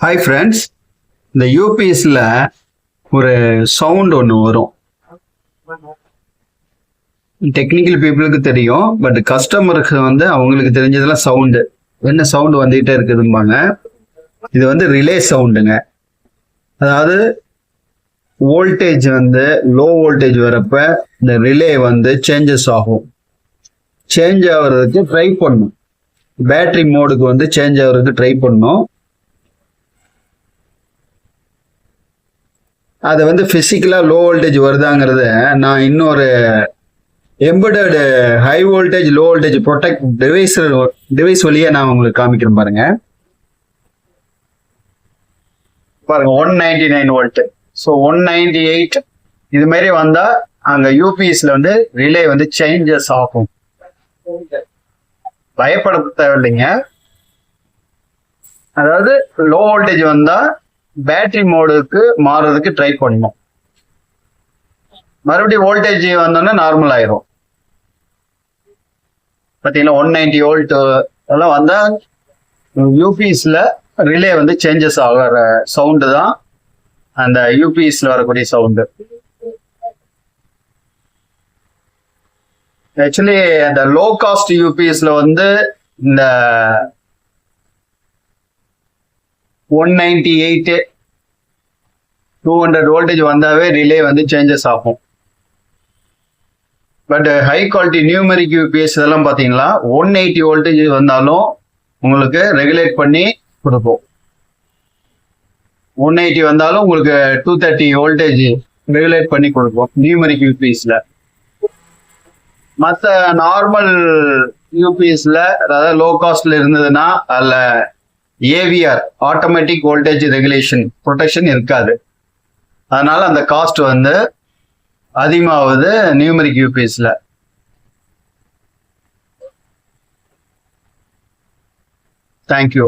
Hi friends, இந்த யூபிஎஸ்ல ஒரு sound ஒன்று வரும். டெக்னிக்கல் பீப்புளுக்கு தெரியும், பட் கஸ்டமருக்கு அவங்களுக்கு தெரிஞ்சதெல்லாம் சவுண்டு. என்ன சவுண்டு வந்துகிட்டே இருக்குதும்பாங்க. இது ரிலே சவுண்டுங்க. அதாவது வோல்டேஜ் லோ வோல்டேஜ் வரப்ப இந்த ரிலே சேஞ்சஸ் ஆகும். சேஞ்ச் ஆகிறதுக்கு ட்ரை பண்ணும். பேட்டரி மோடுக்கு சேஞ்ச் ஆகிறதுக்கு ட்ரை பண்ணும். அது பிசிக்கலா லோ வோல்டேஜ் வருதாங்கிறத நான் இன்னொரு embedded high voltage low voltage protect device வழியா நான் உங்களுக்கு காமிக்கிறேன் பாருங்க. 199 வோல்ட், ஸோ 198 இது மாதிரி வந்தா அங்க யூபிஎஸ்ல ரிலே சேஞ்சஸ் ஆகும். பயப்பட தேவையில்லைங்க. அதாவது லோ வோல்டேஜ் வந்தா பேட்டரி மோடுக்கு மாறுறதுக்கு ட்ரை பண்ணணும். மறுபடியும் வோல்டேஜ் வந்தோன்னா நார்மல் ஆயிரும். பார்த்தீங்கன்னா 190 வோல்ட் எல்லாம் வந்தா யூபிஎஸ்ல ரிலே சேஞ்சஸ் ஆகிற சவுண்டு தான் அந்த யூபிஎஸ்ல வரக்கூடிய சவுண்டு. ஆக்சுவலி அந்த லோ காஸ்ட் யூபிஎஸ்ல இந்த 198 200 வோல்டேஜ் வந்தாவே ரிலே சேஞ்சஸ் ஆகும். But high quality numeric UPS இதெல்லாம் பார்த்தீங்களா 180 வோல்டேஜ் வந்தாலும் உங்களுக்கு ரெகுலேட் பண்ணி கொடுப்போம். 180 வந்தாலும் உங்களுக்கு 230 வோல்டேஜ் ரெகுலேட் பண்ணி கொடுப்போம் நியூமெரிக் யூபிஎஸ்ல. மற்ற நார்மல் யூபிஎஸ்ல அதாவது லோ காஸ்ட்ல இருந்ததுன்னா அதில் AVR automatic voltage regulation protection இருக்காது. அதனால அந்த காஸ்ட் அதிகமாகுது நியூமெரிக் யூபிஎஸ்ல. தேங்க்யூ.